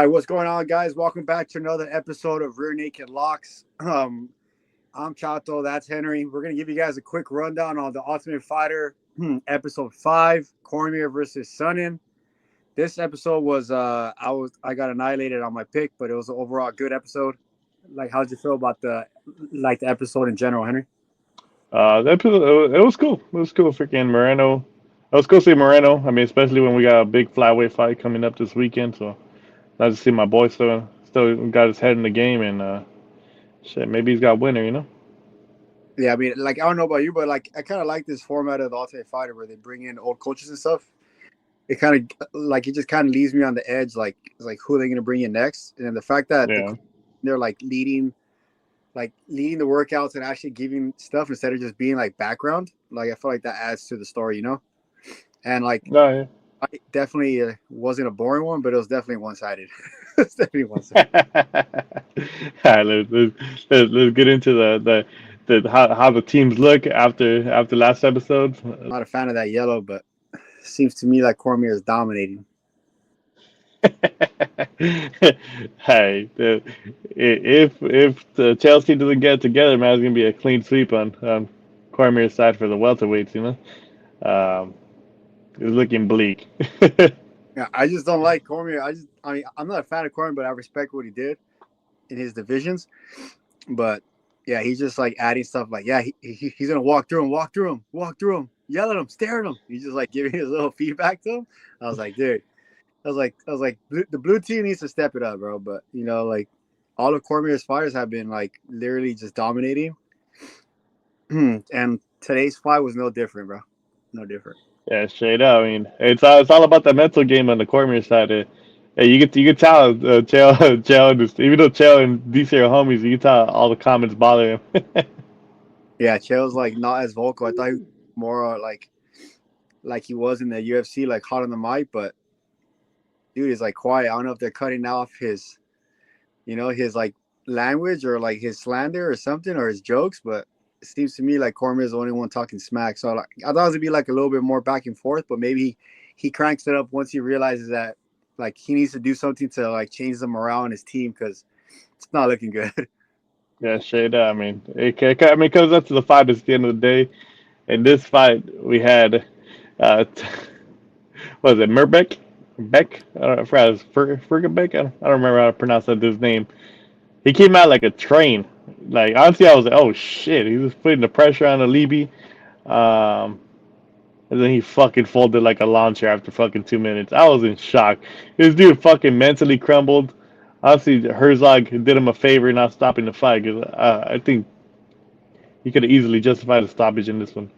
right, what's going on, guys? Welcome back to another episode of Rear Naked Locks. I'm Chato. That's Henry. We're gonna give you guys a quick rundown on the Ultimate Fighter episode 5, Cormier versus Sonnen. This episode was I got annihilated on my pick, but it was an overall good episode. Like, how'd you feel about the episode in general, Henry? The episode, it was cool. It was cool. Freaking Moreno. It was cool to see Moreno. I mean, especially when we got a big flyweight fight coming up this weekend. So nice to see my boy still got his head in the game and shit. Maybe he's got a winner. Yeah, I mean, like, I don't know about you, but like I kind of like this format of the Ultimate Fighter where they bring in old coaches and stuff. It kind of like it just kind of leaves me on the edge, like who are they going to bring in next? And then the fact that Yeah. they're leading the workouts and actually giving stuff instead of just being like background. Like, I feel like that adds to the story. And like No. Yeah. I definitely wasn't a boring one, but it was definitely one sided. It's definitely one sided. All right, let's get into the how the teams look after last episode. Not a fan of that yellow, but seems to me like Cormier is dominating. Hey, if the Chelsea doesn't get together, man, it's gonna be a clean sweep on Cormier's side for the welterweights. It's looking bleak. Yeah, I just don't like Cormier. I mean, I'm not a fan of Cormier, but I respect what he did in his divisions. But yeah, he's just like adding stuff like, yeah, he's gonna walk through him, yell at him, stare at him. He's just like giving his little feedback to him. I was like, dude, I was like, the blue team needs to step it up, bro. But like all of Cormier's fighters have been like literally just dominating. And today's fight was no different, bro. No different. Yeah, straight up. I mean, it's all about the mental game on the Cormier side. Hey, you could tell even though Chael and DC are homies, you can tell all the comments bother him. Yeah, Chael's like not as vocal. I thought he was more like he was in the UFC, like hot on the mic, but dude is like quiet. I don't know if they're cutting off his like language or like his slander or something or his jokes, but it seems to me like Cormier is the only one talking smack. So like, I thought it would be like a little bit more back and forth, but maybe he cranks it up once he realizes that like he needs to do something to like change the morale on his team because it's not looking good. Yeah, straight up. I mean, it comes up to the fight at the end of the day. In this fight, we had what was it, Merbeck? Beck? I forgot. It was Furkatbek? I don't remember how to pronounce that dude's name. He came out like a train. Like, honestly, I was like, oh shit. He was putting the pressure on Alibi. Um, and then he fucking folded like a lawn chair after fucking 2 minutes. I was in shock. This dude fucking mentally crumbled. Honestly, Herzog did him a favor not stopping the fight because I think he could have easily justified a stoppage in this one.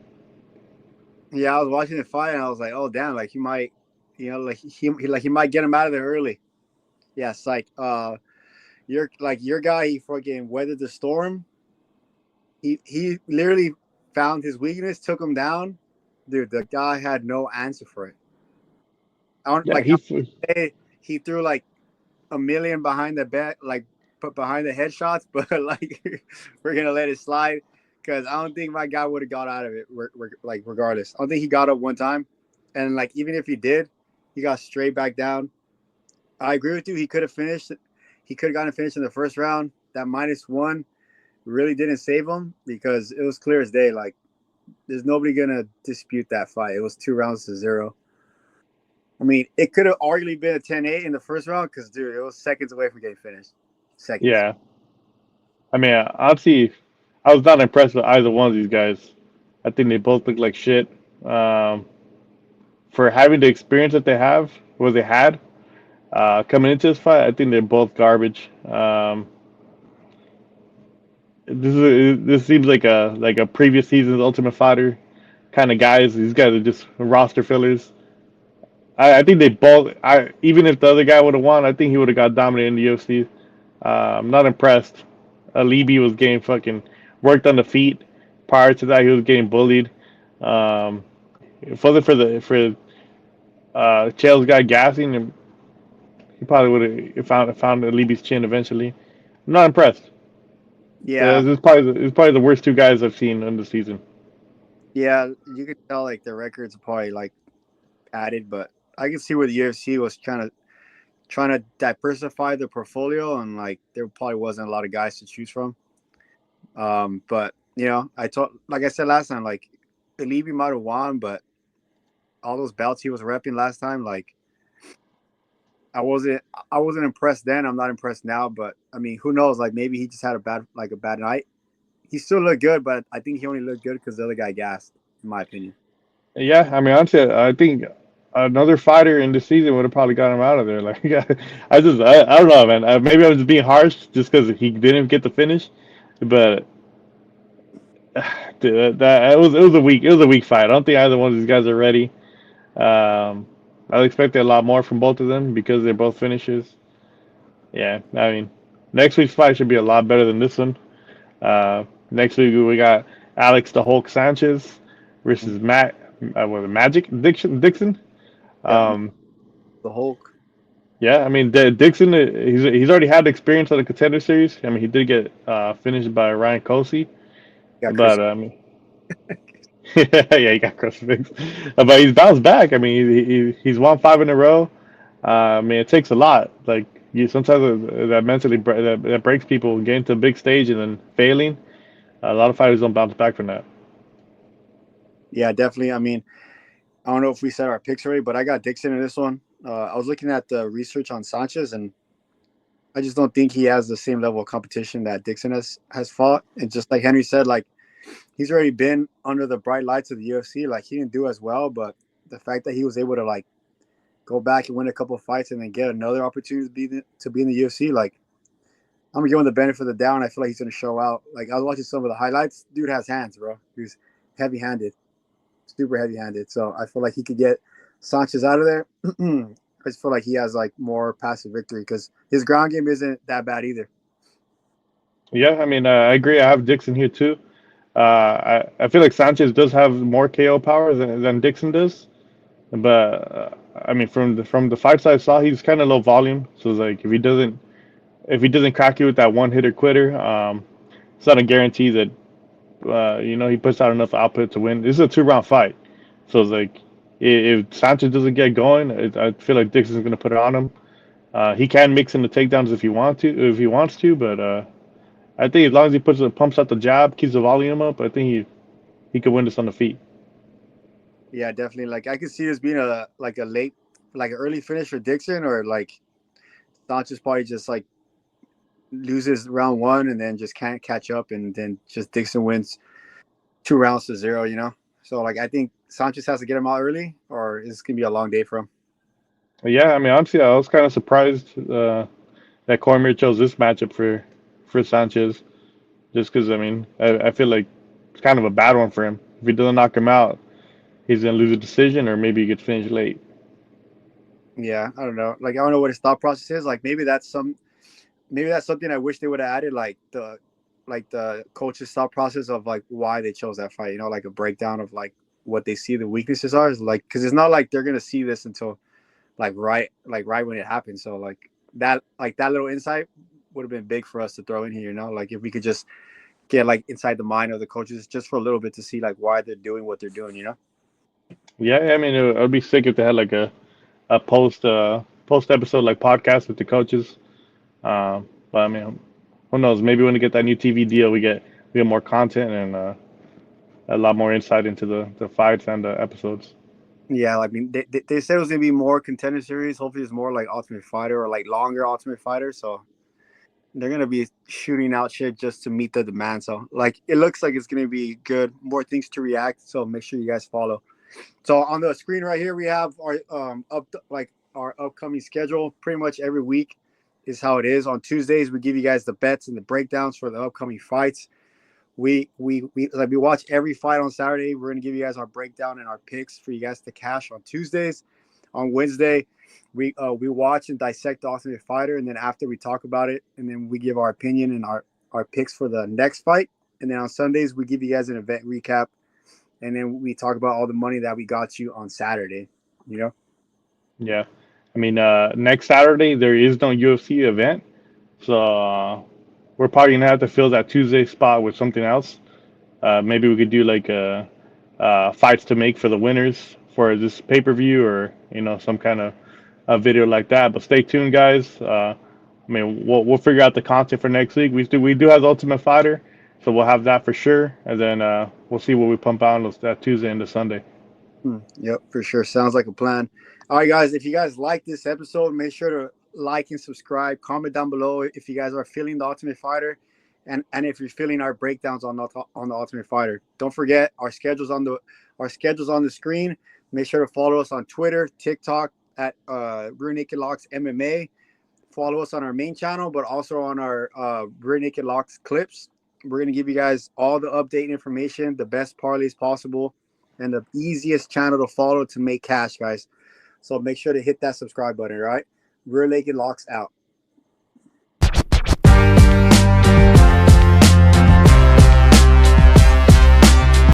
Yeah, I was watching the fight and I was like, oh damn, like he might, he might get him out of there early. Yeah, it's like your guy, he fucking weathered the storm. He literally found his weakness, took him down. Dude, the guy had no answer for it. I don't Yeah, like. I would say he threw like a million behind the bet, like put behind the headshots, but like we're gonna let it slide because I don't think my guy would have got out of it. Like regardless, I don't think he got up one time, and like even if he did, he got straight back down. I agree with you. He could have finished. He could have gotten finished in the first round. That -1 really didn't save him because it was clear as day. Like there's nobody gonna dispute that fight. It was 2 rounds to 0. I mean, it could have arguably been a 10-8 in the first round because, dude, it was seconds away from getting finished. Seconds. yeah. I mean, honestly, I was not impressed with either one of these guys. I think they both look like shit. Um, for having the experience that they have, what they had coming into this fight, I think they're both garbage. This seems like a previous season's Ultimate Fighter kind of guys. These guys are just roster fillers. I think they both. Even if the other guy would have won, I think he would have got dominated in the UFC. I'm not impressed. Alibi was getting fucking worked on the feet. Prior to that, he was getting bullied. Um, if it wasn't for Chael's guy gassing, he probably would have found Alibi's chin eventually. I'm not impressed. Yeah. This is probably the worst two guys I've seen in the season. Yeah. You could tell, like, the records are probably, like, added, but I can see where the UFC was trying to diversify the portfolio, and like there probably wasn't a lot of guys to choose from. But like I said last time, like Alibi might have won, but all those belts he was repping last time, like I wasn't I wasn't impressed then. I'm not impressed now, but I mean, who knows? Like maybe he just had a bad night. He still looked good, but I think he only looked good because the other guy gassed, in my opinion. Yeah, I mean, honestly, I think another fighter in the season would have probably got him out of there. Like, I don't know, man. Maybe I was being harsh just because he didn't get the finish, but dude, that it was a weak fight. I don't think either one of these guys are ready. I expected a lot more from both of them because they're both finishers. Yeah, I mean, next week's fight should be a lot better than this one. Next week we got Alex the Hulk Sanchez versus Matt, was it Magic Dixon. Yeah, Um, the Hulk. yeah, I mean Dixon, he's already had experience on the Contender Series. I mean, he did get finished by Ryan Cosey, Got Chris. but I mean, yeah, he got crucifix, but he's bounced back. I mean, he's won five in a row. I mean, it takes a lot. Like you sometimes that that breaks people getting to a big stage and then failing. A lot of fighters don't bounce back from that. Yeah, definitely. I mean, I don't know if we said our picks already, but I got Dixon in this one. I was looking at the research on Sanchez, and I just don't think he has the same level of competition that Dixon has fought. And just like Henry said, like he's already been under the bright lights of the UFC. Like he didn't do as well, but the fact that he was able to like go back and win a couple of fights and then get another opportunity to be in the UFC, like I'm gonna give him the benefit of the doubt. I feel like he's gonna show out. Like I was watching some of the highlights. Dude has hands, bro. He's heavy handed, super heavy handed. So I feel like he could get Sanchez out of there. I just feel like he has like more passive victory because his ground game isn't that bad either. Yeah, I mean, I agree. I have Dixon here too. I feel like Sanchez does have more KO power than Dixon does, but I mean, from the fights I saw, he's kind of low volume. So it's like if he doesn't crack you with that one hitter quitter, it's not a guarantee that he puts out enough output to win. This is a 2 round fight, so it's like if Sanchez doesn't get going, I feel like Dixon's going to put it on him. He can mix in the takedowns if he wants to, but I think as long as he pumps out the jab, keeps the volume up, I think he could win this on the feet. Yeah, definitely. Like I could see this being a like a late, like an early finish for Dixon, or like Sanchez probably just like loses round one and then just can't catch up, and then just Dixon wins 2 rounds to zero. So like I think Sanchez has to get him out early, or it's gonna be a long day for him. But yeah, I mean, honestly, I was kind of surprised that Cormier chose this matchup for Sanchez, just because I mean, I feel like it's kind of a bad one for him. If he doesn't knock him out, he's gonna lose a decision, or maybe he gets finished late. Yeah, I don't know. Like I don't know what his thought process is. Like maybe that's something I wish they would have added, like the coach's thought process of like why they chose that fight. Like a breakdown of like what they see the weaknesses are. Is like because it's not like they're gonna see this until like right when it happens. So like that little insight would have been big for us to throw in here. Like if we could just get like inside the mind of the coaches just for a little bit to see like why they're doing what they're doing. Yeah, I mean, it'd be sick if they had like a post episode like podcast with the coaches. But I mean, who knows? Maybe when we get that new TV deal, we get more content and a lot more insight into the fights and the episodes. Yeah, I mean, they said it was gonna be more contender series. Hopefully, it's more like Ultimate Fighter or like longer Ultimate Fighter. So they're gonna be shooting out shit just to meet the demand. So like, it looks like it's gonna be good. More things to react. So make sure you guys follow. So on the screen right here, we have our our upcoming schedule. Pretty much every week is how it is. On Tuesdays, we give you guys the bets and the breakdowns for the upcoming fights. We watch every fight on Saturday. We're gonna give you guys our breakdown and our picks for you guys to cash on Tuesdays. On Wednesday, we watch and dissect the Ultimate Fighter, and then after we talk about it, and then we give our opinion and our picks for the next fight. And then on Sundays, we give you guys an event recap, and then we talk about all the money that we got you on Saturday. You know. Yeah, I mean, next Saturday there is no UFC event, so we're probably gonna have to fill that Tuesday spot with something else. Maybe we could do like fights to make for the winners for this pay per view, or some kind of a video like that. But stay tuned, guys. I mean, we'll figure out the content for next week. We do have the Ultimate Fighter, so we'll have that for sure, and then we'll see what we pump out on that Tuesday and the Sunday. Yep, for sure. Sounds like a plan. All right, guys. If you guys like this episode, make sure to like and subscribe. Comment down below if you guys are feeling the Ultimate Fighter, and if you're feeling our breakdowns on the Ultimate Fighter. Don't forget our schedules on the screen. Make sure to follow us on Twitter, TikTok at Rear Naked Locks MMA. Follow us on our main channel, but also on our Rear Naked Locks clips. We're gonna give you guys all the update information, the best parlays possible, and the easiest channel to follow to make cash, guys. So make sure to hit that subscribe button, all right? Rear Naked Locks out.